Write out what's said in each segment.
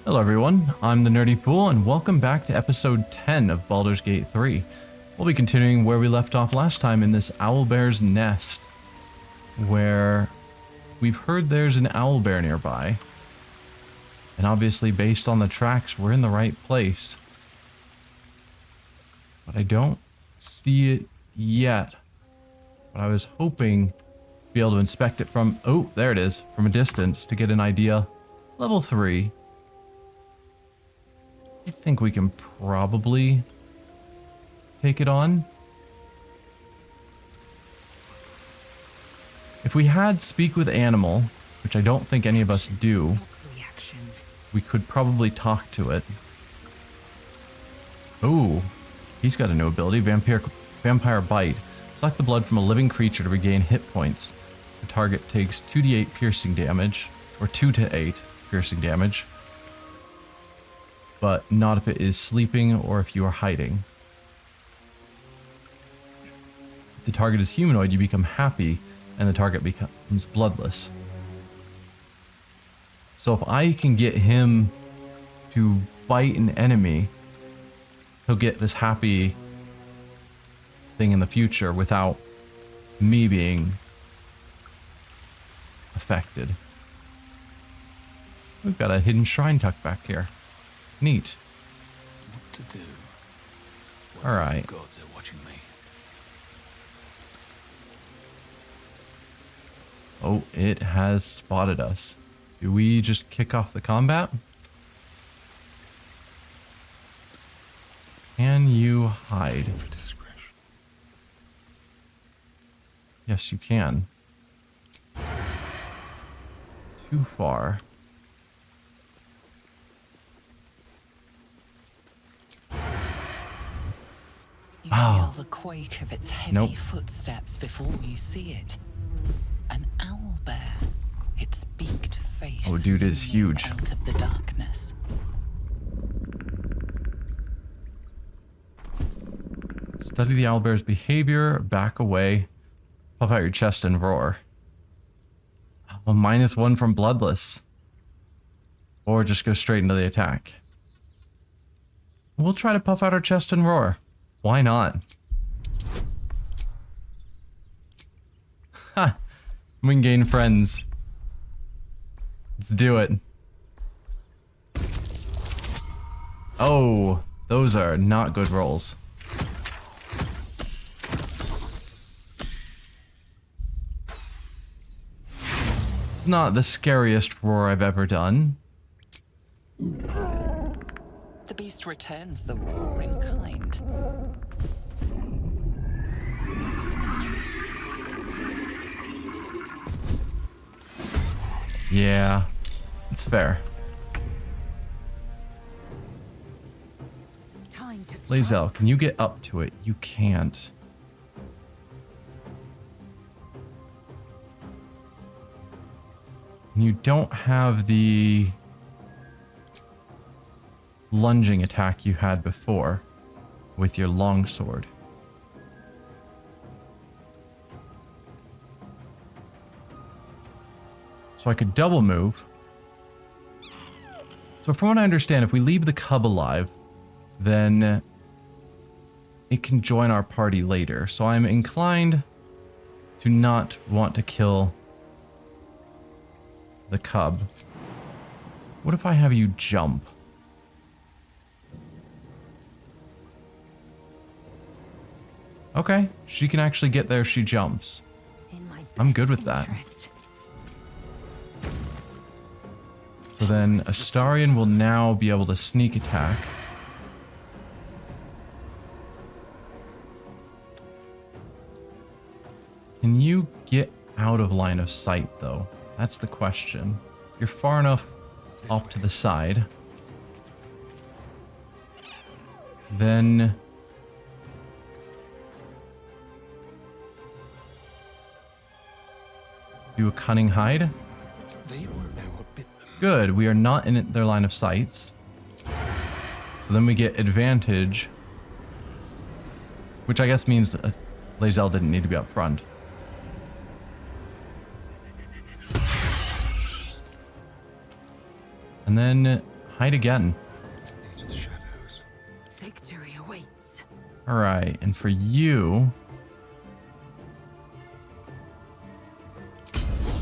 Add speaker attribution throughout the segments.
Speaker 1: Hello everyone, I'm the Nerdy Fool, and welcome back to episode 10 of Baldur's Gate 3. We'll be continuing where we left off last time in this Owlbear's nest, where we've heard there's an owlbear nearby. And obviously based on the tracks, we're in the right place. But I don't see it yet. But I was hoping to be able to inspect it from, oh, there it is, from a distance to get an idea. Level 3. I think we can probably take it on. If we had Speak with Animal, which I don't think any of us do, we could probably talk to it. Oh, he's got a new ability, Vampire Bite. Suck the blood from a living creature to regain hit points. The target takes 2d8 piercing damage, or 2 to 8 piercing damage. But not if it is sleeping or if you are hiding. If the target is humanoid, you become happy, and the target becomes bloodless. So if I can get him to bite an enemy, he'll get this happy thing in the future without me being affected. We've got a hidden shrine tucked back here. Neat.
Speaker 2: What to do?
Speaker 1: All right.
Speaker 2: Gods are watching me.
Speaker 1: Oh, it has spotted us. Do we just kick off the combat? Can you hide?
Speaker 2: For discretion.
Speaker 1: Yes, you can. Too far.
Speaker 3: You feel the quake of its heavy
Speaker 1: Nope.
Speaker 3: footsteps before you see it. An owlbear, its beaked face.
Speaker 1: Oh, dude, it's huge.
Speaker 3: Out of the darkness.
Speaker 1: Study the owlbear's behavior, back away, puff out your chest and roar. Oh, -1 from bloodless. Or just go straight into the attack. We'll try to puff out our chest and roar. Why not? Ha! We can gain friends. Let's do it. Oh, those are not good rolls. It's not the scariest roar I've ever done.
Speaker 3: The beast returns the roar in kind.
Speaker 1: Yeah, it's fair. Lazel, can you get up to it? You can't. You don't have the lunging attack you had before with your longsword. So I could double move. So from what I understand, if we leave the cub alive, then it can join our party later. So I'm inclined to not want to kill the cub. What if I have you jump? Okay, she can actually get there if she jumps. I'm good with that. So then Astarion will now be able to sneak attack. Can you get out of line of sight though? That's the question. You're far enough off to the side. Then do a cunning hide.
Speaker 2: They will know a bit.
Speaker 1: Good, we are not in their line of sights. So then we get advantage. Which I guess means Lazel didn't need to be up front. And then hide again.
Speaker 2: Into the shadows.
Speaker 4: Victory awaits.
Speaker 1: All right, and for you...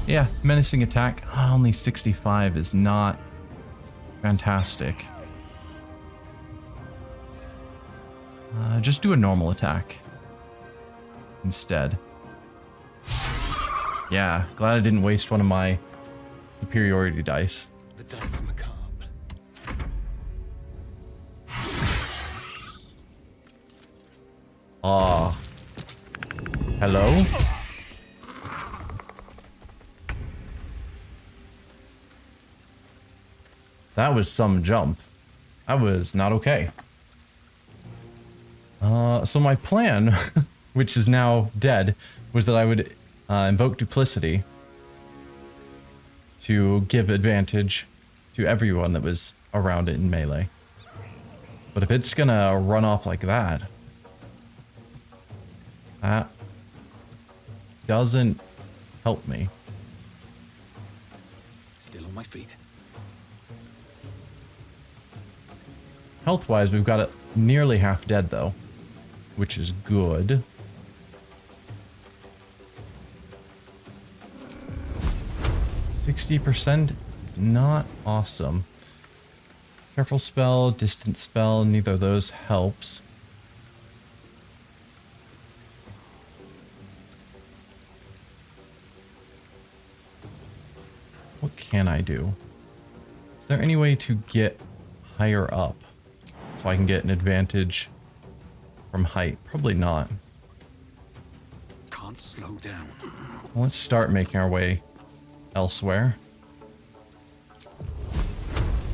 Speaker 1: Yeah, menacing attack. Oh, only 65 is not fantastic. Just do a normal attack instead. Yeah, glad I didn't waste one of my superiority dice.
Speaker 2: The dice macabre.
Speaker 1: Ah. Hello? That was some jump. That was not okay. So my plan, which is now dead, was that I would invoke duplicity to give advantage to everyone that was around it in melee. But if it's gonna run off like that, that doesn't help me.
Speaker 2: Still on my feet.
Speaker 1: Health-wise, we've got it nearly half dead, though, which is good. %60% is not awesome. Careful spell, distant spell, neither of those helps. What can I do? Is there any way to get higher up so I can get an advantage from height? Probably not.
Speaker 2: Can't slow down.
Speaker 1: Well, let's start making our way elsewhere.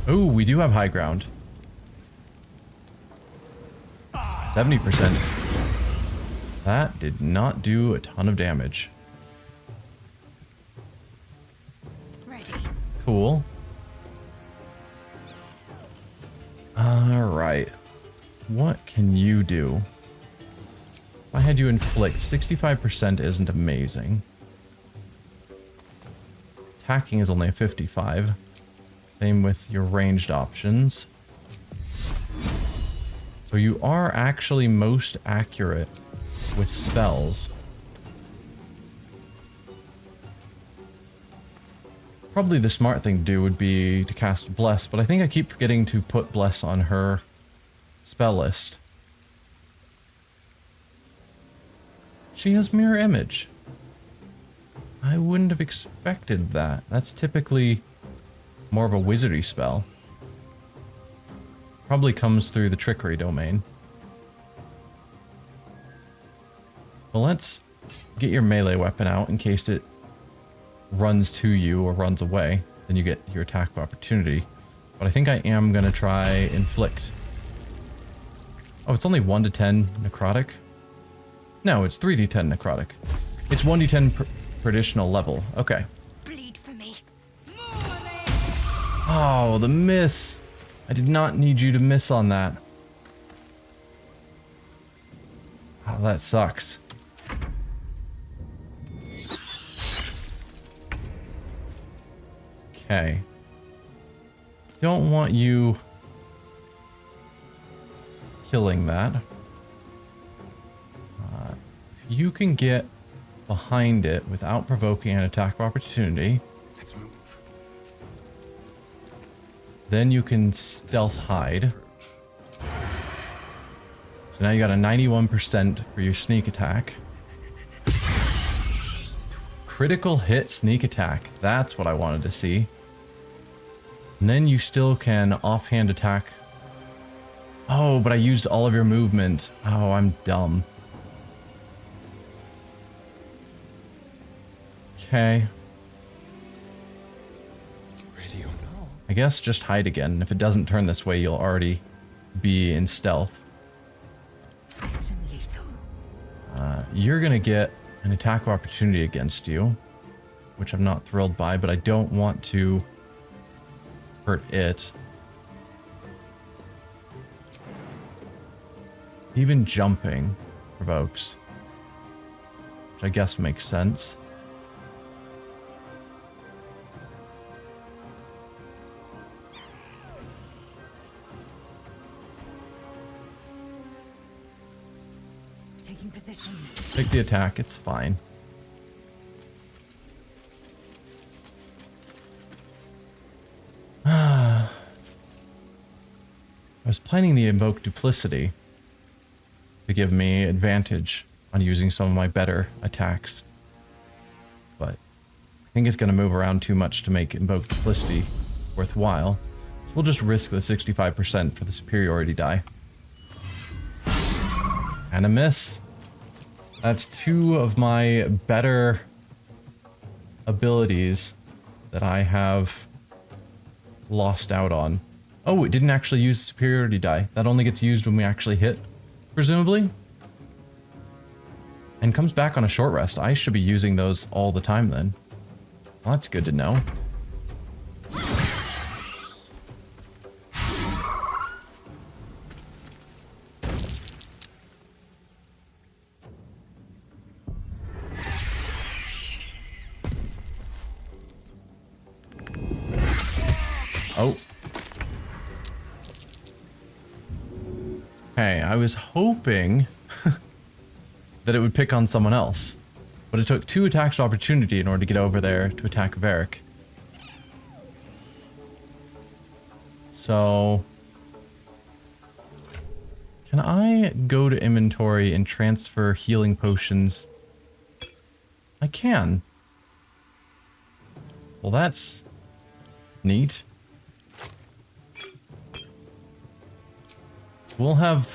Speaker 1: Oh, we do have high ground. 70%. That did not do a ton of damage.
Speaker 4: Ready.
Speaker 1: Cool. Alright. What can you do? If I had you inflict, 65% isn't amazing. Attacking is only a 55. Same with your ranged options. So you are actually most accurate with spells. Probably the smart thing to do would be to cast Bless, but I think I keep forgetting to put Bless on her spell list. She has Mirror Image. I wouldn't have expected that. That's typically more of a wizardy spell. Probably comes through the trickery domain. Well, let's get your melee weapon out in case it runs to you or runs away. Then you get your attack of opportunity. But I think I am going to try Inflict. Oh, it's only 1 to 10 necrotic? No, it's 3d10 necrotic. It's 1d10 per additional level. Okay.
Speaker 4: Bleed for me.
Speaker 1: Oh, the miss. I did not need you to miss on that. Oh, that sucks. Okay. Don't want you killing that. If you can get behind it without provoking an attack of opportunity,
Speaker 2: Let's move.
Speaker 1: then you can stealth hide. So now you got a 91% for your sneak attack. Critical hit sneak attack. That's what I wanted to see. And then you still can offhand attack. Oh, but I used all of your movement. Oh, I'm dumb. Okay.
Speaker 2: Ready or not?
Speaker 1: I guess just hide again. If it doesn't turn this way, you'll already be in stealth.
Speaker 4: Swift and lethal.
Speaker 1: You're gonna get an attack of opportunity against you, which I'm not thrilled by, but I don't want to hurt it. Even jumping provokes, which I guess makes sense. Take the attack, it's fine. I was planning the invoke duplicity to give me advantage on using some of my better attacks. But I think it's going to move around too much to make invoke duplicity worthwhile. So we'll just risk the 65% for the superiority die. And a miss. That's two of my better abilities that I have lost out on. Oh, it didn't actually use the superiority die. That only gets used when we actually hit, presumably. And comes back on a short rest. I should be using those all the time then. Well, that's good to know. Oh. Hey, I was hoping that it would pick on someone else, but it took 2 attacks of opportunity in order to get over there to attack Varric. So, can I go to inventory and transfer healing potions? I can. Well, that's neat. We'll have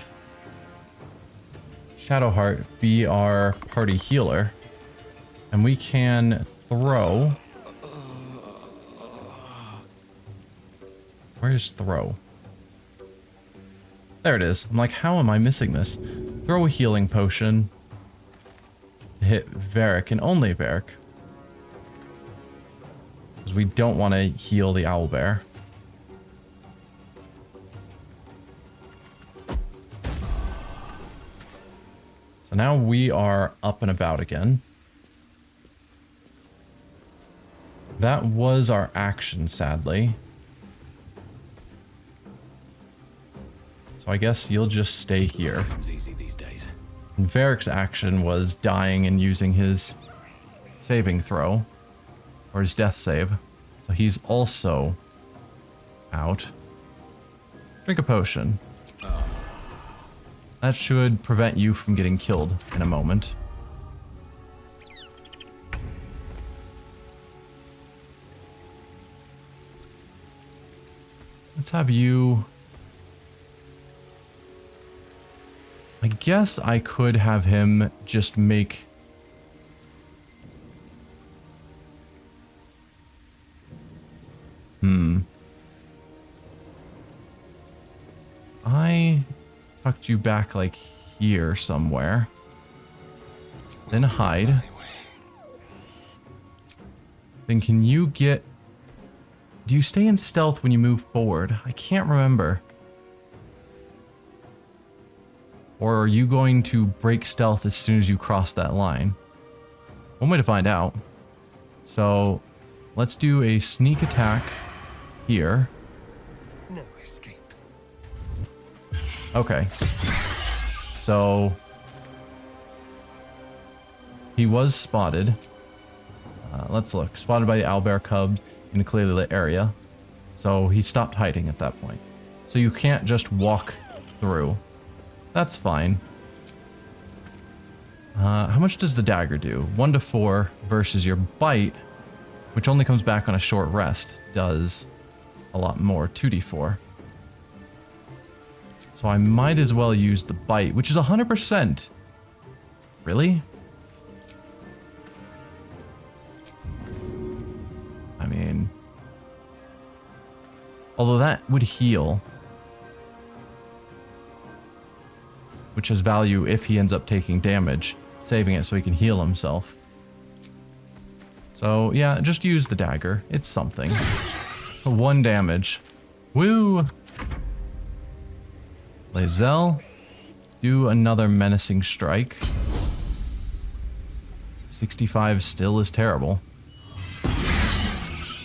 Speaker 1: Shadowheart be our party healer, and we can throw. Where's throw? There it is. I'm like, how am I missing this? Throw a healing potion to hit Varric, and only Varric, because we don't want to heal the Owlbear. So now we are up and about again. That was our action, sadly. So I guess you'll just stay here.
Speaker 2: Comes easy these days.
Speaker 1: And Varric's action was dying and using his saving throw, or his death save. So he's also out. Drink a potion. That should prevent you from getting killed in a moment. Let's have you... I guess I could have him just make... I tucked you back like here somewhere. Then hide. Then can you get... Do you stay in stealth when you move forward? I can't remember. Or are you going to break stealth as soon as you cross that line? One way to find out. So, let's do a sneak attack here.
Speaker 2: No escape.
Speaker 1: Okay. So, he was spotted. Let's look. Spotted by the owlbear cubs in a clearly lit area. So he stopped hiding at that point. So you can't just walk through. That's fine. How much does the dagger do? 1 to 4 versus your bite, which only comes back on a short rest, does a lot more. 2d4. So I might as well use the bite, which is 100%. Really? I mean... Although that would heal. Which has value if he ends up taking damage. Saving it so he can heal himself. So, yeah, just use the dagger. It's something. 1 damage. Woo! Lae'zel, do another menacing strike. 65 still is terrible.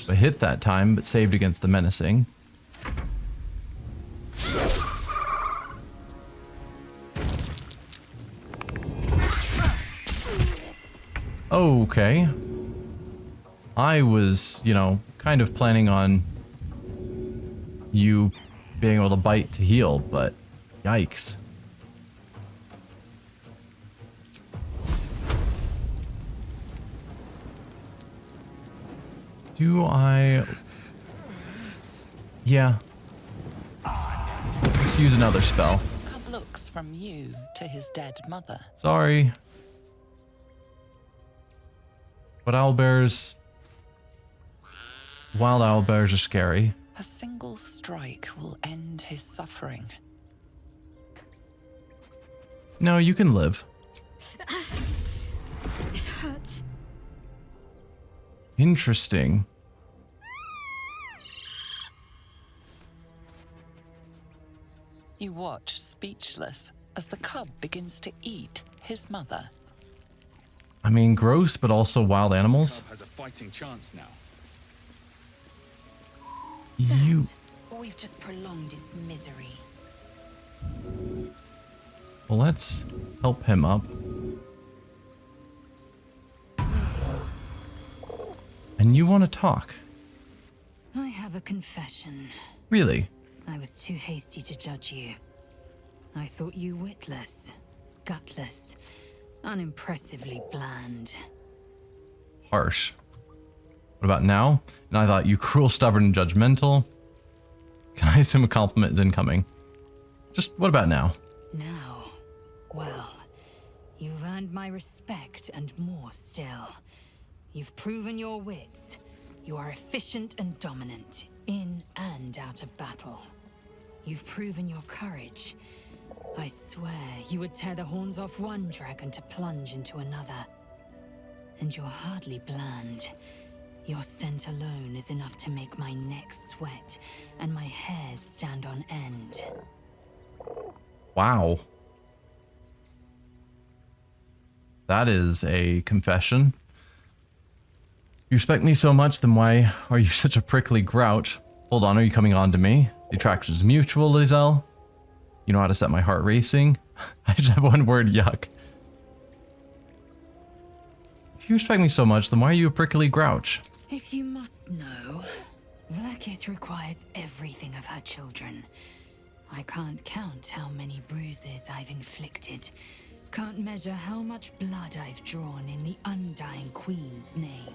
Speaker 1: But hit that time, but saved against the menacing. Okay. I was, kind of planning on you being able to bite to heal, but yikes. Do I... Yeah. Let's use another spell.
Speaker 3: Cub looks from you to his dead mother.
Speaker 1: Sorry. But owlbears... Wild owlbears are scary.
Speaker 3: A single strike will end his suffering.
Speaker 1: No, you can live.
Speaker 4: It hurts.
Speaker 1: Interesting.
Speaker 3: You watch speechless as the cub begins to eat his mother.
Speaker 1: I mean, gross, but also wild animals.
Speaker 2: Cub has a fighting chance now.
Speaker 1: You...
Speaker 4: Or we've just prolonged its misery.
Speaker 1: Well, let's help him up. And you want to talk?
Speaker 4: I have a confession.
Speaker 1: Really?
Speaker 4: I was too hasty to judge you. I thought you witless, gutless, unimpressively bland.
Speaker 1: Harsh. What about now? And I thought you cruel, stubborn, and judgmental. Can I assume a compliment is incoming? Just what about now?
Speaker 4: Now, well, you've earned my respect and more still. You've proven your wits. You are efficient and dominant, in and out of battle. You've proven your courage. I swear you would tear the horns off one dragon to plunge into another. And you're hardly bland. Your scent alone is enough to make my neck sweat and my hairs stand on end.
Speaker 1: Wow. That is a confession. You respect me so much, then why are you such a prickly grouch? Hold on, are you coming on to me? The attraction is mutual, Lizelle. You know how to set my heart racing? I just have one word, yuck. If you respect me so much, then why are you a prickly grouch?
Speaker 4: If you must know, Vlaakith requires everything of her children. I can't count how many bruises I've inflicted. Can't measure how much blood I've drawn in the undying Queen's name.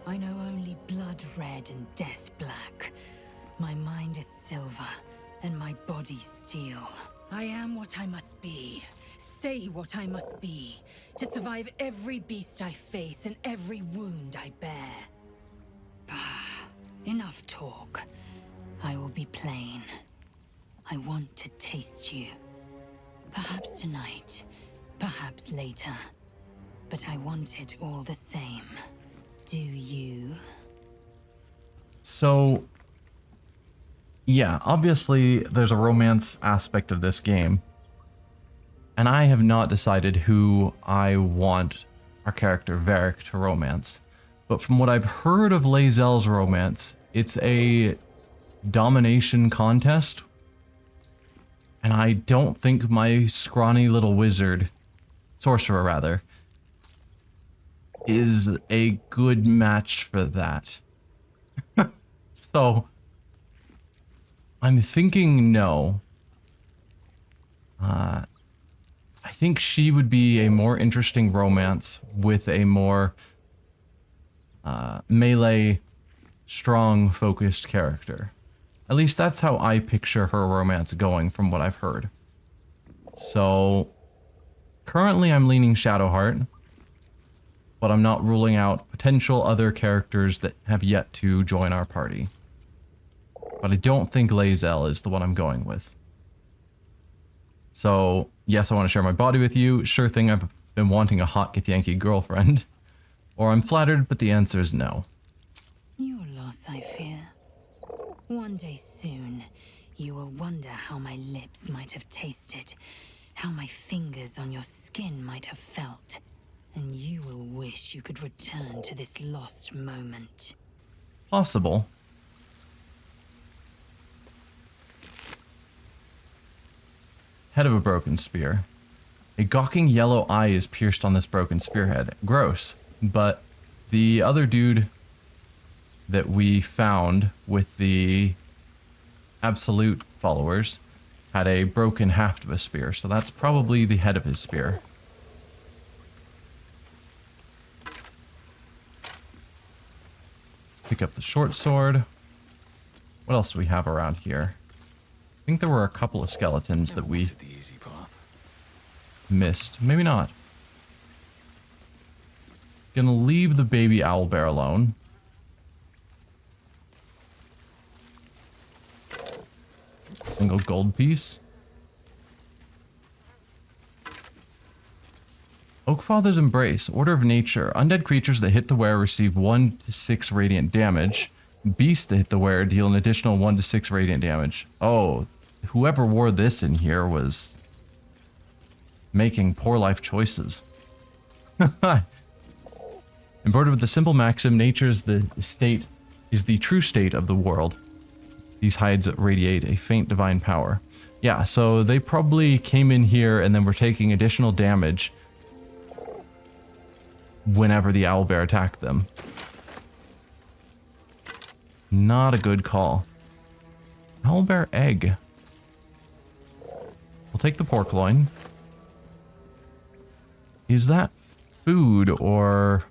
Speaker 4: I know only blood red and death black. My mind is silver, and my body steel. I am what I must be, say what I must be, to survive every beast I face and every wound I bear. Bah, enough talk. I will be plain. I want to taste you. Perhaps tonight, perhaps later. But I want it all the same. Do you?
Speaker 1: So, yeah, obviously there's a romance aspect of this game. And I have not decided who I want our character Varric to romance. But from what I've heard of Lae'zel's romance, it's a domination contest. And I don't think my scrawny little wizard, sorcerer rather, is a good match for that. So, I'm thinking no. I think she would be a more interesting romance with a more melee, strong, focused character. At least that's how I picture her romance going from what I've heard. So, currently I'm leaning Shadowheart, but I'm not ruling out potential other characters that have yet to join our party. But I don't think Lae'zel is the one I'm going with. So, yes, I want to share my body with you. Sure thing, I've been wanting a hot Githyanki girlfriend. Or I'm flattered, but the answer is no.
Speaker 4: Your loss, I fear. One day soon, you will wonder how my lips might have tasted, how my fingers on your skin might have felt, and you will wish you could return to this lost moment.
Speaker 1: Possible. Head of a broken spear. A gawking yellow eye is pierced on this broken spearhead. Gross. But the other dude that we found with the absolute followers had a broken haft of a spear, so that's probably the head of his spear. Pick up the short sword. What else do we have around here? I think there were a couple of skeletons that we
Speaker 2: The easy path.
Speaker 1: missed. Maybe not. Gonna leave the baby owlbear alone. Single gold piece. Oakfather's Embrace. Order of Nature. Undead creatures that hit the wearer receive 1 to 6 radiant damage. Beasts that hit the wearer deal an additional 1 to 6 radiant damage. Oh, whoever wore this in here was making poor life choices. Embroidered with the simple maxim, nature is the true state of the world. These hides radiate a faint divine power. Yeah, so they probably came in here and then were taking additional damage whenever the owlbear attacked them. Not a good call. Owlbear egg. We'll take the pork loin. Is that food or...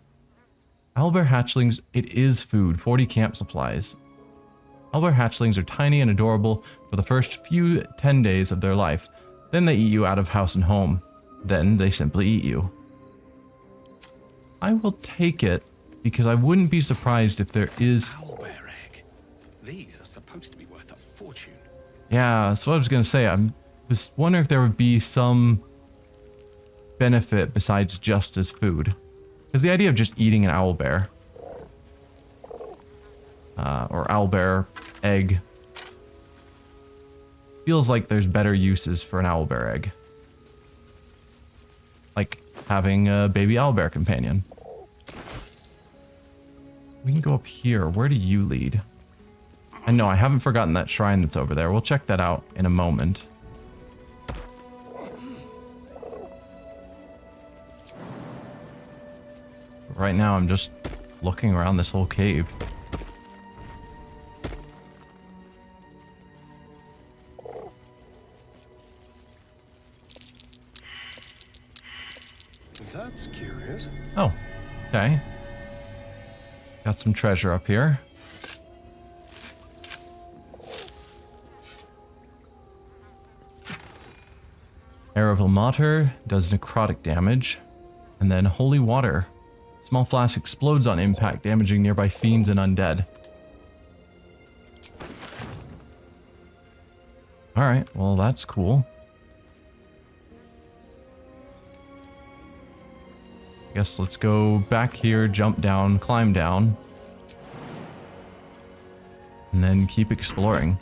Speaker 1: Owlbear hatchlings, it is food. 40 camp supplies. Owlbear hatchlings are tiny and adorable for the first 10 days of their life. Then they eat you out of house and home. Then they simply eat you. I will take it because I wouldn't be surprised if there is...
Speaker 2: Owlbear egg. These are supposed to be worth a fortune.
Speaker 1: Yeah, that's what I was going to say. I was wondering if there would be some benefit besides just as food. Because the idea of just eating an owlbear, or owlbear egg, feels like there's better uses for an owlbear egg. Like having a baby owlbear companion. We can go up here. Where do you lead? And no, I haven't forgotten that shrine that's over there. We'll check that out in a moment. Right now, I'm just looking around this whole cave.
Speaker 2: That's curious.
Speaker 1: Oh, okay. Got some treasure up here. Arrow of Ilmater does necrotic damage. And then Holy Water. Small flask explodes on impact, damaging nearby fiends and undead. Alright, well that's cool. Guess let's go back here, jump down, climb down. And then keep exploring.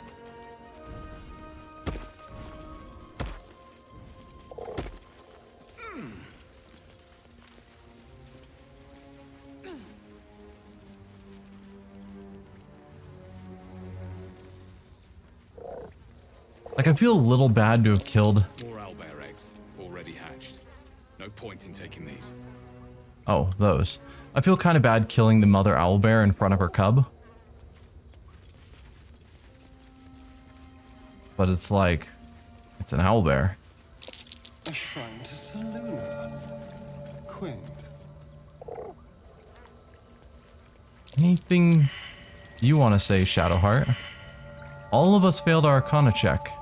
Speaker 1: Like, I feel a little bad to have killed...
Speaker 2: More owlbear eggs, already hatched. No point in taking these.
Speaker 1: Oh, those. I feel kind of bad killing the mother owlbear in front of her cub. But it's like... it's an owlbear.
Speaker 5: A shrine to Selune. Quaint.
Speaker 1: Anything you want to say, Shadowheart? All of us failed our Arcana check.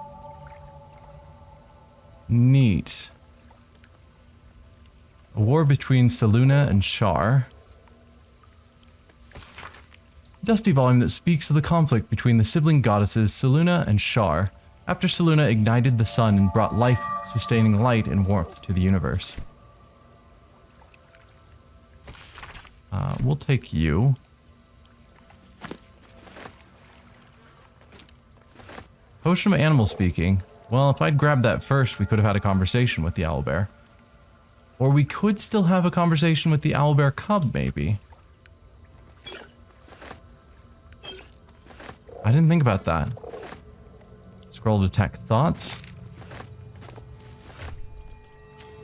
Speaker 1: Neat. A war between Selune and Shar. Dusty volume that speaks of the conflict between the sibling goddesses Selune and Shar, after Selune ignited the sun and brought life-sustaining light and warmth to the universe. We'll take you. Potion of animal speaking. Well, if I'd grabbed that first, we could have had a conversation with the owlbear. Or we could still have a conversation with the owlbear cub, maybe. I didn't think about that. Scroll detect thoughts.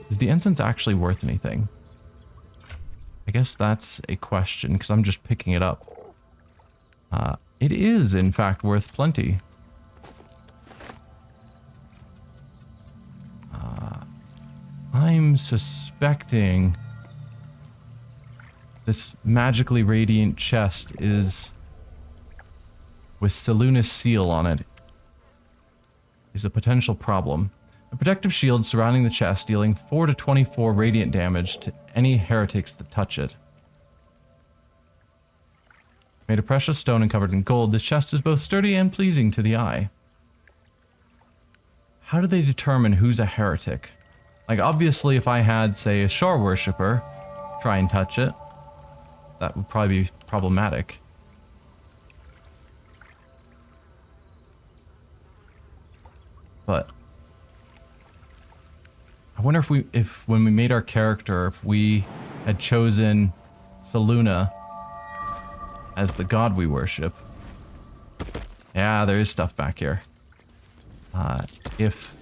Speaker 1: Is the incense actually worth anything? I guess that's a question, because I'm just picking it up. It is, in fact, worth plenty. I'm suspecting this magically radiant chest is, with Selune's seal on it, is a potential problem. A protective shield surrounding the chest, dealing 4 to 24 radiant damage to any heretics that touch it. Made of precious stone and covered in gold, this chest is both sturdy and pleasing to the eye. How do they determine who's a heretic? Like, obviously, if I had, say, a Shar worshipper try and touch it, that would probably be problematic. But I wonder if when we made our character, if we had chosen Selune as the god we worship. Yeah, there is stuff back here. If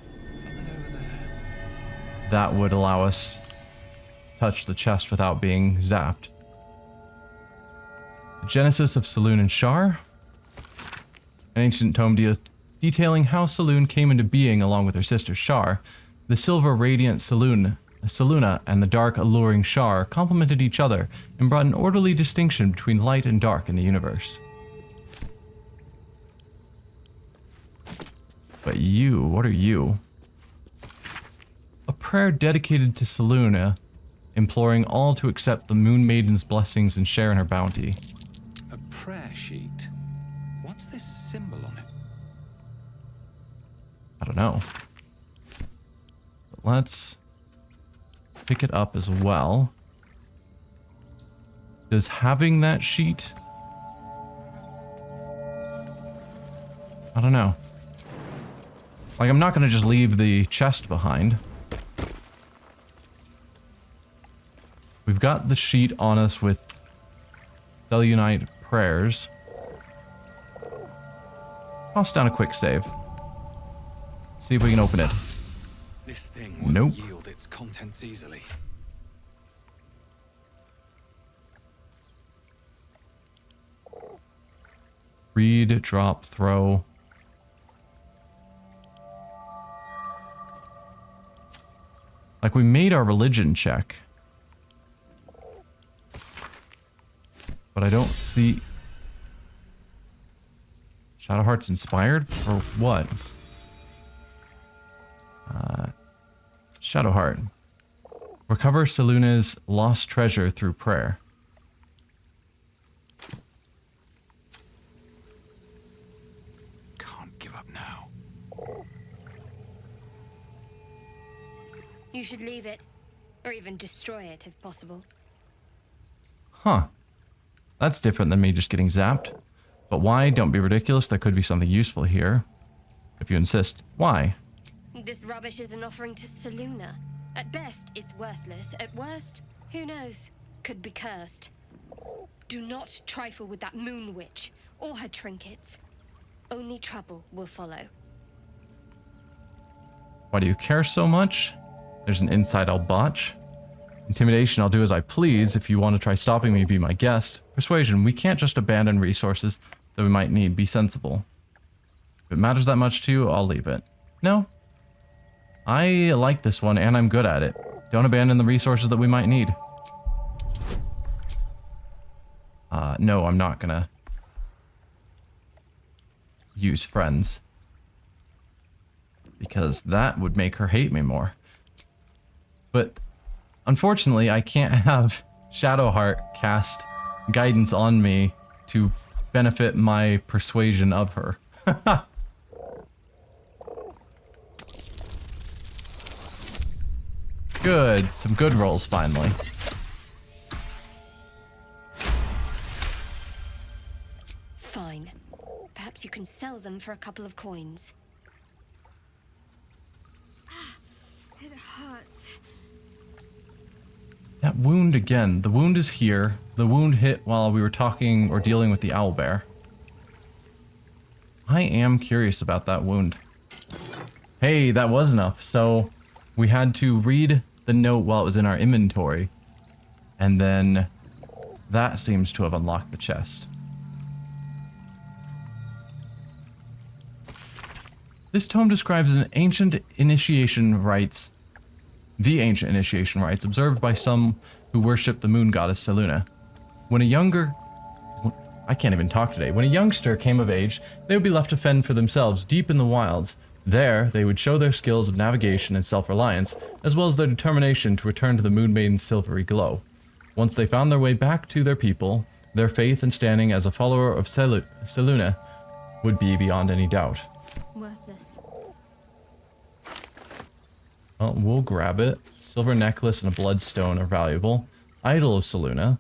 Speaker 1: that would allow us to touch the chest without being zapped. The Genesis of Selune and Shar. An ancient tome detailing how Selune came into being along with her sister Shar. The silver radiant Selune and the dark alluring Shar complemented each other and brought an orderly distinction between light and dark in the universe. But you, what are you? A prayer dedicated to Selune, imploring all to accept the Moon Maiden's blessings and share in her bounty.
Speaker 2: A prayer sheet? What's this symbol on it?
Speaker 1: I don't know. But let's pick it up as well. Does having that sheet... I don't know. Like, I'm not going to just leave the chest behind. We've got the sheet on us with Selunite prayers. Toss down a quick save. See if we can open it.
Speaker 2: This thing won't
Speaker 1: Nope.
Speaker 2: yield its contents easily.
Speaker 1: Read, drop, throw. Like, we made our religion check. But I don't see... Shadowheart's inspired? For what? Shadowheart. Recover Selune's lost treasure through prayer.
Speaker 2: Can't give up now.
Speaker 6: You should leave it, or even destroy it if possible.
Speaker 1: Huh. That's different than me just getting zapped. But why? Don't be ridiculous. There could be something useful here. If you insist. Why?
Speaker 6: This rubbish is an offering to Selune. At best, it's worthless. At worst, who knows? Could be cursed. Do not trifle with that moon witch, or her trinkets. Only trouble will follow.
Speaker 1: Why do you care so much? There's an insight I'll botch. Intimidation, I'll do as I please. If you want to try stopping me, be my guest. Persuasion, we can't just abandon resources that we might need. Be sensible. If it matters that much to you, I'll leave it. No. I like this one, and I'm good at it. Don't abandon the resources that we might need. No, I'm not gonna use friends. Because that would make her hate me more. But unfortunately, I can't have Shadowheart cast guidance on me to benefit my persuasion of her. Good. Some good rolls, finally.
Speaker 6: Fine. Perhaps you can sell them for a couple of coins.
Speaker 7: It hurts.
Speaker 1: That wound again. The wound is here. The wound hit while we were talking or dealing with the owlbear. I am curious about that wound. Hey, that was enough. So we had to read the note while it was in our inventory. And then that seems to have unlocked the chest. This tome describes the ancient initiation rites observed by some who worship the moon goddess Selune. When a youngster came of age, they would be left to fend for themselves deep in the wilds. There, they would show their skills of navigation and self-reliance, as well as their determination to return to the Moon Maiden's silvery glow. Once they found their way back to their people, their faith and standing as a follower of Selune would be beyond any doubt.
Speaker 6: Worthless.
Speaker 1: Well, we'll grab it. Silver necklace and a bloodstone are valuable. Idol of Selune.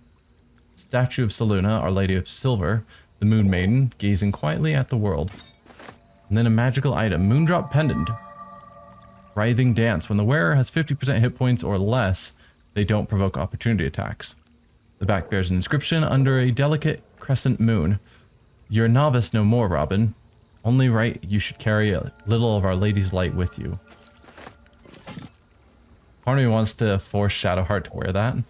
Speaker 1: Statue of Selune, Our Lady of Silver, the Moon Maiden, gazing quietly at the world. And then a magical item, Moondrop Pendant. Writhing Dance. When the wearer has 50% hit points or less, they don't provoke opportunity attacks. The back bears an inscription under a delicate crescent moon. You're a novice no more, Robin. Only right you should carry a little of Our Lady's light with you. Part of me wants to force Shadowheart to wear that. How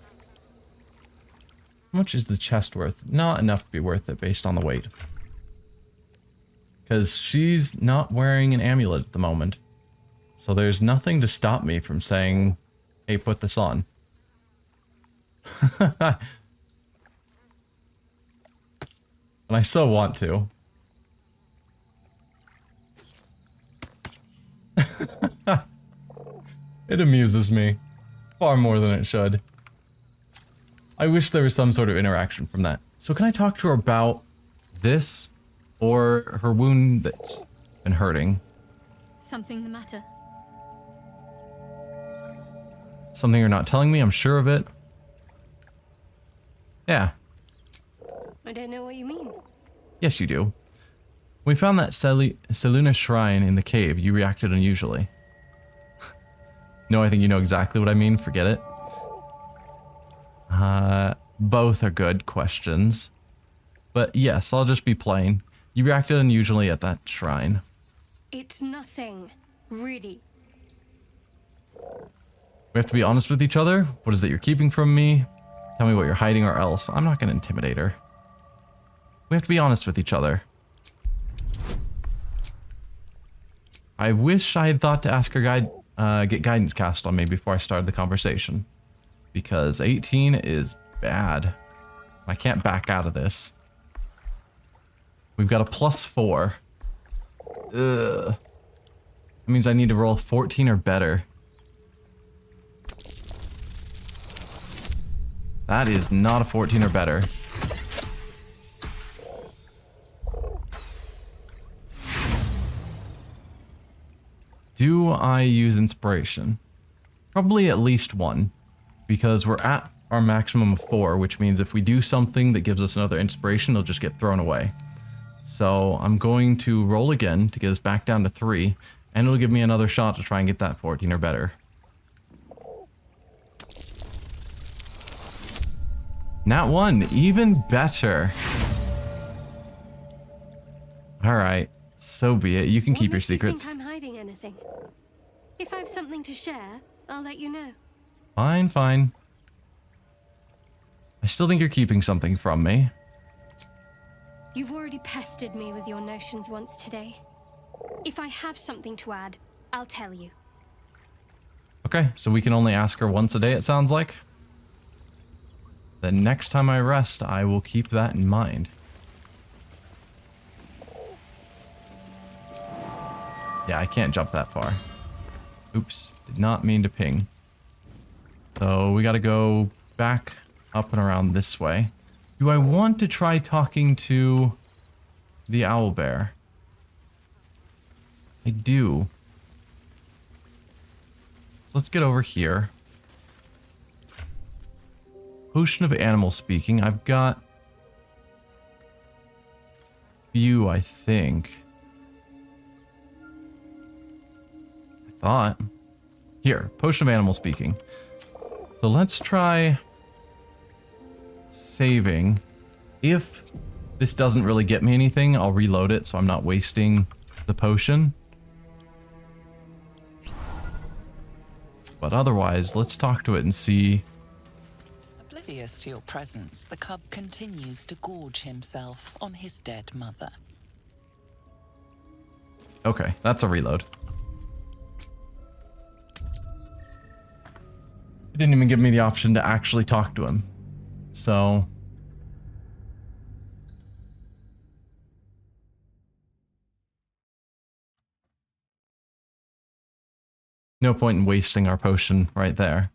Speaker 1: much is the chest worth? Not enough to be worth it based on the weight. Because she's not wearing an amulet at the moment. So there's nothing to stop me from saying, hey, put this on. And I so want to. It amuses me. Far more than it should. I wish there was some sort of interaction from that. So can I talk to her about this? Or her wound that's been hurting?
Speaker 6: Something the matter?
Speaker 1: Something you're not telling me? I'm sure of it. Yeah.
Speaker 6: I don't know what you mean.
Speaker 1: Yes, you do. We found that Selune shrine in the cave. You reacted unusually. No, I think you know exactly what I mean. Forget it. Both are good questions. But yes, I'll just be plain. You reacted unusually at that shrine.
Speaker 6: It's nothing. Really.
Speaker 1: We have to be honest with each other. What is it you're keeping from me? Tell me what you're hiding or else. I'm not going to intimidate her. We have to be honest with each other. I wish I had thought to ask her get guidance cast on me before I started the conversation. Because 18 is bad. I can't back out of this. We've got a +4. Ugh. That means I need to roll 14 or better. That is not a 14 or better. Do I use inspiration? Probably at least one. Because we're at our maximum of 4, which means if we do something that gives us another inspiration, it'll just get thrown away. So I'm going to roll again to get us back down to 3, and it'll give me another shot to try and get that 14 or better. Nat 1, even better. Alright, so be it. You can keep your secrets.
Speaker 6: What makes you think I'm hiding anything? If I have something to share, I'll let you know.
Speaker 1: Fine, fine. I still think you're keeping something from me.
Speaker 6: You've already pestered me with your notions once today. If I have something to add, I'll tell you.
Speaker 1: Okay, so we can only ask her once a day, it sounds like. Then next time I rest, I will keep that in mind. Yeah, I can't jump that far. Oops, did not mean to ping. So we gotta go back up and around this way. Do I want to try talking to the Owlbear? I do. So let's get over here. Potion of animal speaking. I've got few, I think. I thought. Here, potion of animal speaking. So let's try saving. If this doesn't really get me anything, I'll reload it so I'm not wasting the potion. But otherwise, let's talk to it and see.
Speaker 3: Oblivious to your presence, the cub continues to gorge himself on his dead mother.
Speaker 1: Okay, that's a reload. It didn't even give me the option to actually talk to him. So... no point in wasting our potion right there.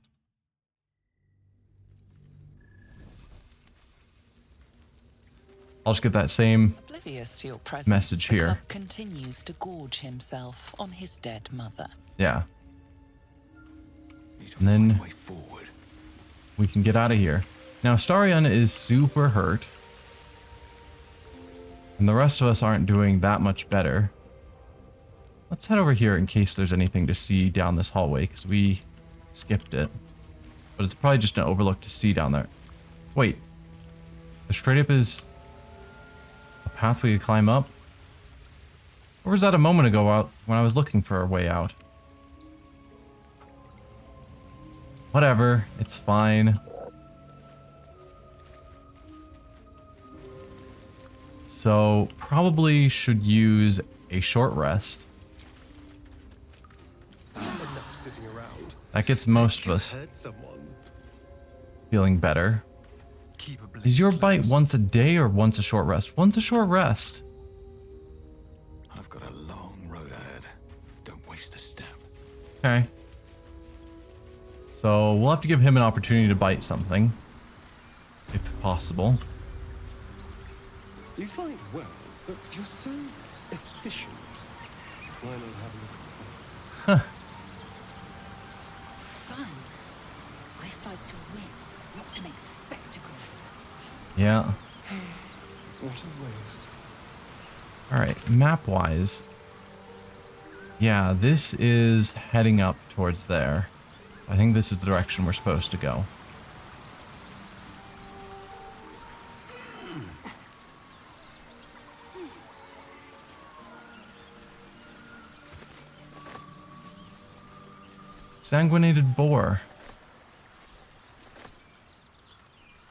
Speaker 1: I'll just get that same
Speaker 3: Oblivious to your presence,
Speaker 1: message here.
Speaker 3: The cub continues to gorge himself on his dead mother.
Speaker 1: Yeah. And then we can get out of here. Now, Starion is super hurt. And the rest of us aren't doing that much better. Let's head over here in case there's anything to see down this hallway, because we skipped it. But it's probably just an overlook to see down there. Wait. Straight up is a path we could climb up? Or was that a moment ago when I was looking for a way out? Whatever, it's fine. So, probably should use a short rest.
Speaker 5: Enough sitting around.
Speaker 1: That gets most of us
Speaker 5: Hurt someone.
Speaker 1: feeling better.
Speaker 5: Keep a blade
Speaker 1: Is your bite
Speaker 5: close.
Speaker 1: once a day or once a short rest? Once a short rest.
Speaker 2: I've got a long road ahead. Don't waste a step.
Speaker 1: Okay. So we'll have to give him an opportunity to bite something. If possible.
Speaker 5: You fight well, but you're so efficient. Why not have a look at
Speaker 4: Fun. I fight to win, not to make spectacles.
Speaker 1: Yeah.
Speaker 5: what a waste.
Speaker 1: Alright, map-wise. Yeah, this is heading up towards there. I think this is the direction we're supposed to go. Exsanguinated boar.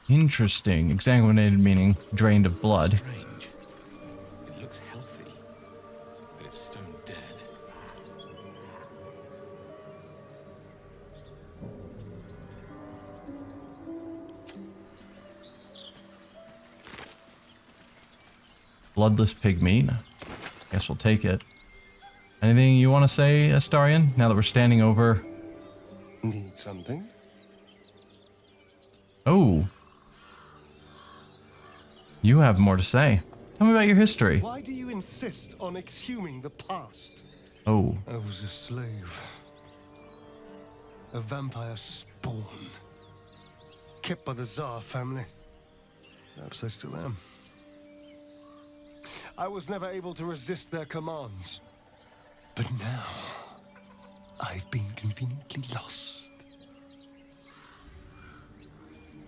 Speaker 1: Interesting. Exsanguinated meaning drained of blood.
Speaker 2: Strange. It looks healthy, but it's stone dead.
Speaker 1: Bloodless pig meat. Guess we'll take it. Anything you want to say, Astarion, now that we're standing over?
Speaker 5: Need something?
Speaker 1: Oh. You have more to say. Tell me about your history.
Speaker 5: Why do you insist on exhuming the past?
Speaker 1: Oh.
Speaker 5: I was a slave. A vampire spawn. Kept by the Tsar family. Perhaps I still am. I was never able to resist their commands. But now, I've been conveniently lost.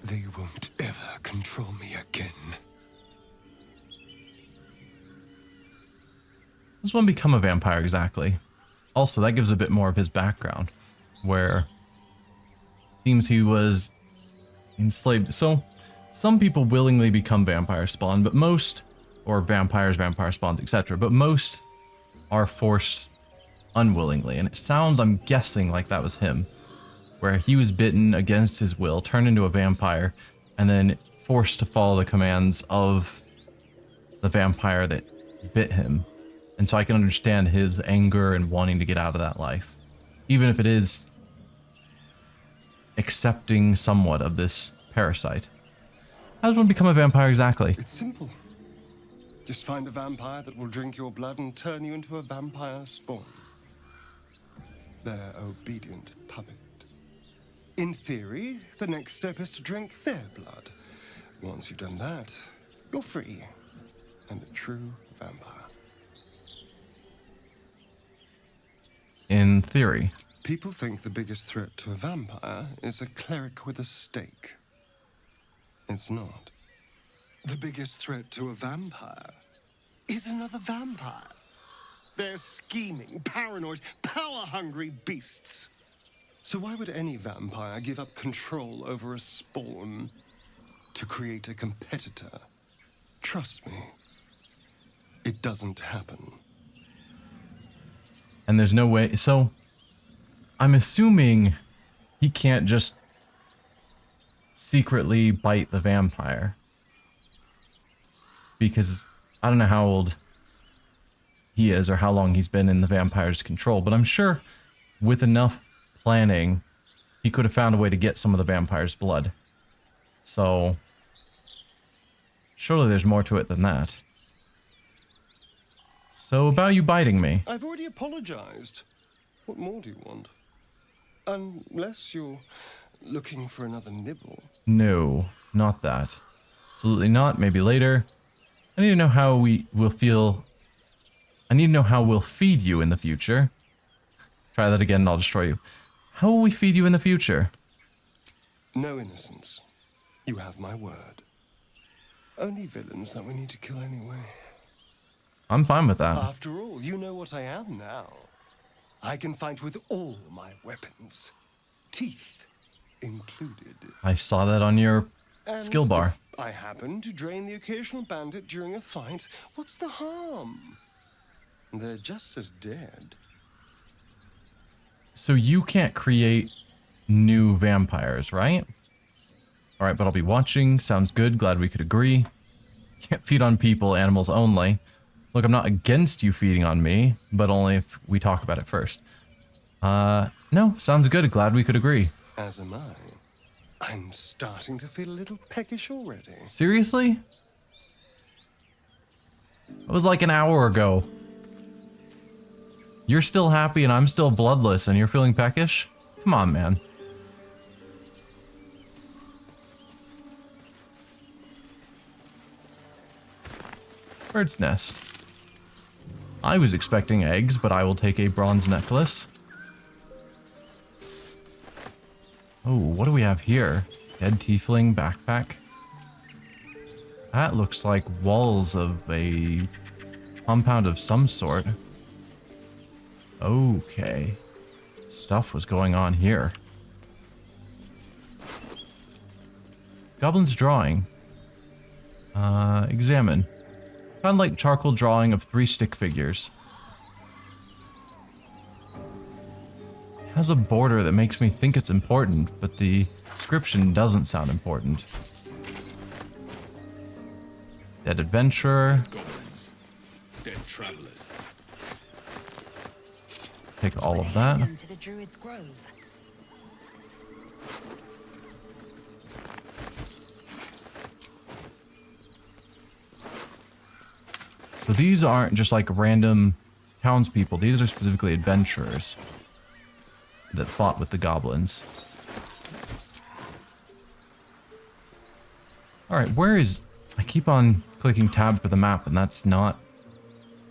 Speaker 5: They won't ever control me again.
Speaker 1: Does one become a vampire exactly? Also, that gives a bit more of his background, where it seems he was enslaved. So, some people willingly become vampire spawn, but most, or vampires, vampire spawns, etc., but most are forced unwillingly. And it sounds, I'm guessing, like that was him, where he was bitten against his will, turned into a vampire, and then forced to follow the commands of the vampire that bit him. And so I can understand his anger and wanting to get out of that life. Even if it is accepting somewhat of this parasite. How does one become a vampire exactly?
Speaker 5: It's simple. Just find a vampire that will drink your blood and turn you into a vampire spawn. Their obedient puppet. In theory, the next step is to drink their blood. Once you've done that, you're free and a true vampire.
Speaker 1: In theory.
Speaker 5: People think the biggest threat to a vampire is a cleric with a stake. It's not. The biggest threat to a vampire is another vampire. They're scheming, paranoid, power-hungry beasts. So why would any vampire give up control over a spawn to create a competitor? Trust me, it doesn't happen.
Speaker 1: And there's no way. So I'm assuming he can't just secretly bite the vampire. Because I don't know how old he is or how long he's been in the vampire's control, but I'm sure with enough planning, he could have found a way to get some of the vampire's blood. So surely there's more to it than that. So about you biting me.
Speaker 5: I've already apologized. What more do you want? Unless you're looking for another nibble.
Speaker 1: No, not that. Absolutely not. Maybe later. I need to know how we will feel. I need to know how we'll feed you in the future. Try that again and I'll destroy you. How will we feed you in the future?
Speaker 5: No innocence. You have my word. Only villains that we need to kill anyway.
Speaker 1: I'm fine with that.
Speaker 5: After all, you know what I am now. I can fight with all my weapons. Teeth included.
Speaker 1: I saw that on your
Speaker 5: And
Speaker 1: skill bar.
Speaker 5: if I happen to drain the occasional bandit during a fight, what's the harm? They're just as dead.
Speaker 1: So you can't create new vampires, right? Alright, but I'll be watching. Sounds good. Glad we could agree. Can't feed on people, animals only. Look, I'm not against you feeding on me, but only if we talk about it first. No, sounds good. Glad we could agree.
Speaker 5: As am I. I'm starting to feel a little peckish already.
Speaker 1: Seriously? It was like an hour ago. You're still happy and I'm still bloodless and you're feeling peckish? Come on, man. Bird's nest. I was expecting eggs, but I will take a bronze necklace. Oh, what do we have here? Dead tiefling backpack. That looks like walls of a compound of some sort. Okay. Stuff was going on here. Goblin's drawing. Examine. Found like charcoal drawing of 3 stick figures. It has a border that makes me think it's important, but the description doesn't sound important. Dead adventurer.
Speaker 2: Goblins. Dead travelers.
Speaker 1: Take all of that.
Speaker 4: To the Druid's Grove.
Speaker 1: So these aren't just like random townspeople. These are specifically adventurers that fought with the goblins. Alright, where is... I keep on clicking tab for the map and that's not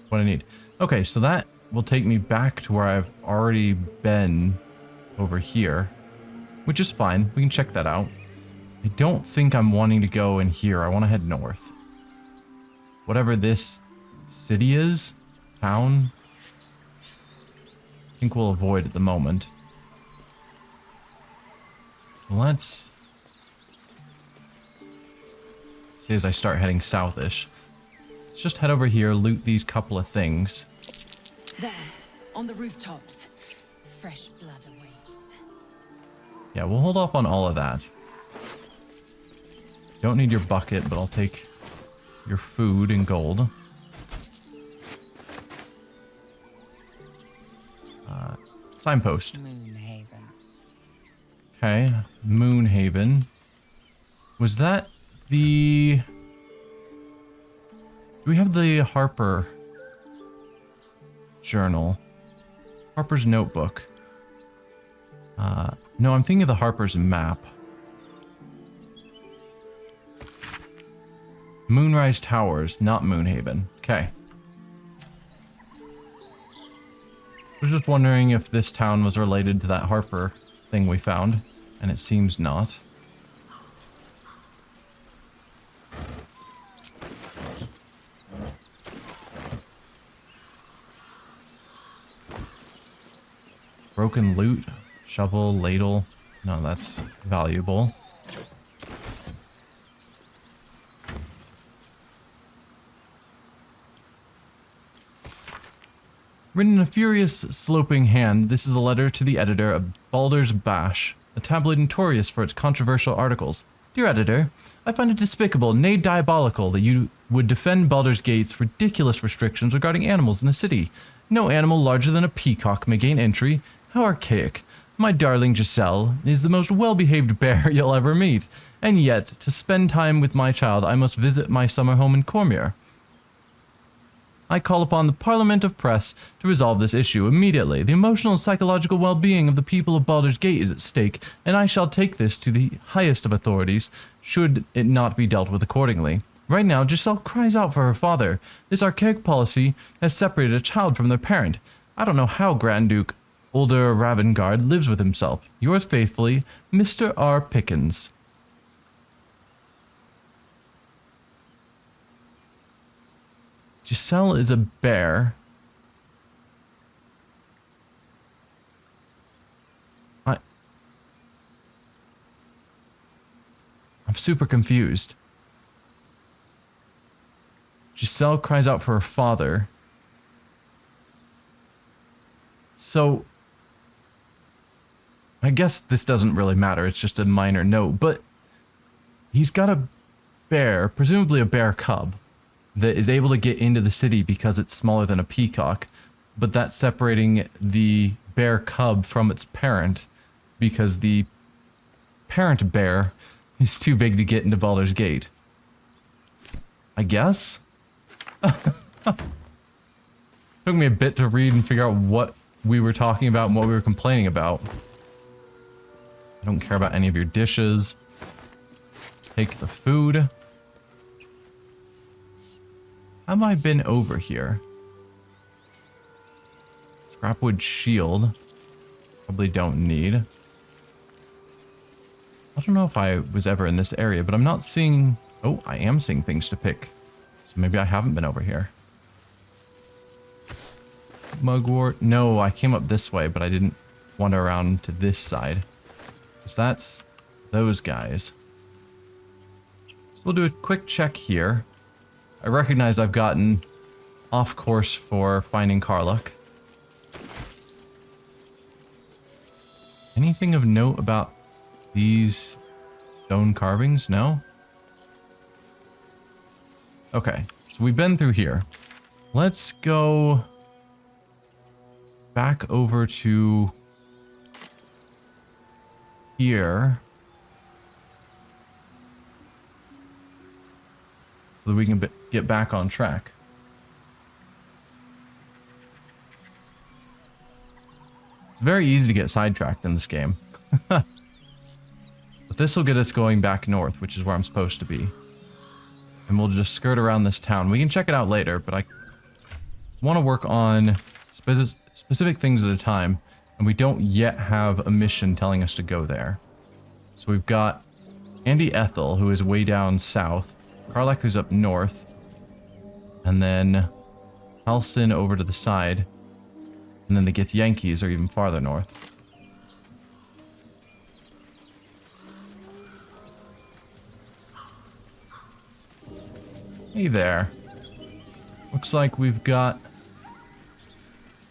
Speaker 1: what I need. Okay, so that will take me back to where I've already been over here, which is fine. We can check that out. I don't think I'm wanting to go in here. I want to head north. Whatever this city is, town, I think we'll avoid at the moment. So let's see as I start heading southish. Let's just head over here, loot these couple of things.
Speaker 4: There, on the rooftops. Fresh blood awaits.
Speaker 1: Yeah, we'll hold off on all of that. Don't need your bucket, but I'll take your food and gold. Signpost.
Speaker 3: Moonhaven.
Speaker 1: Okay, Moonhaven. Was that the... Do we have the Harper journal? Harper's notebook. No, I'm thinking of the Harper's map. Moonrise Towers, not Moonhaven. Okay. I was just wondering if this town was related to that Harper thing we found, and it seems not. Broken loot. Shovel, ladle. No, that's valuable. Written in a furious, sloping hand, this is a letter to the editor of Baldur's Bash, a tabloid notorious for its controversial articles. Dear editor, I find it despicable, nay diabolical, that you would defend Baldur's Gate's ridiculous restrictions regarding animals in the city. No animal larger than a peacock may gain entry. How archaic. My darling Giselle is the most well-behaved bear you'll ever meet, and yet, to spend time with my child, I must visit my summer home in Cormier. I call upon the Parliament of Press to resolve this issue immediately. The emotional and psychological well-being of the people of Baldur's Gate is at stake, and I shall take this to the highest of authorities, should it not be dealt with accordingly. Right now, Giselle cries out for her father. This archaic policy has separated a child from their parent. I don't know how Grand Duke Ulder Ravengard lives with himself. Yours faithfully, Mr. R. Pickens. Giselle is a bear. I'm super confused. Giselle cries out for her father. So, I guess this doesn't really matter. It's just a minor note, but he's got a bear, presumably a bear cub, that is able to get into the city because it's smaller than a peacock, but that's separating the bear cub from its parent because the parent bear is too big to get into Baldur's Gate. I guess? Took me a bit to read and figure out what we were talking about and what we were complaining about. I don't care about any of your dishes. Take the food. Have I been over here? Scrapwood shield. Probably don't need. I don't know if I was ever in this area, but I'm not seeing... Oh, I am seeing things to pick. So maybe I haven't been over here. Mugwort. No, I came up this way, but I didn't wander around to this side. Because that's those guys. So we'll do a quick check here. I recognize I've gotten off course for finding Karluk. Anything of note about these stone carvings? No? Okay, so we've been through here. Let's go back over to here. So that we can get back on track. It's very easy to get sidetracked in this game. But this will get us going back north, which is where I'm supposed to be. And we'll just skirt around this town. We can check it out later, but I want to work on specific things at a time. And we don't yet have a mission telling us to go there. So we've got Andy Ethel, who is way down south. Karluk, who's up north. And then Halsin over to the side. And then the Githyanki's are even farther north. Hey there. Looks like we've got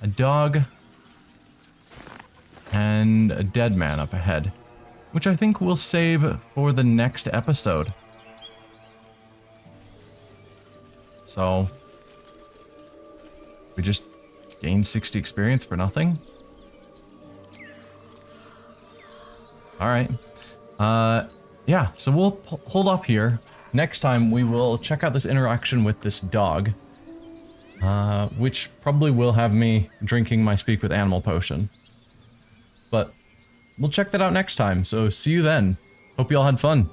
Speaker 1: a dog and a dead man up ahead, which I think we'll save for the next episode. So, we just gained 60 experience for nothing. Alright. Yeah, so we'll hold off here. Next time, we will check out this interaction with this dog. Which probably will have me drinking my Speak with Animal potion. But we'll check that out next time, so see you then. Hope you all had fun.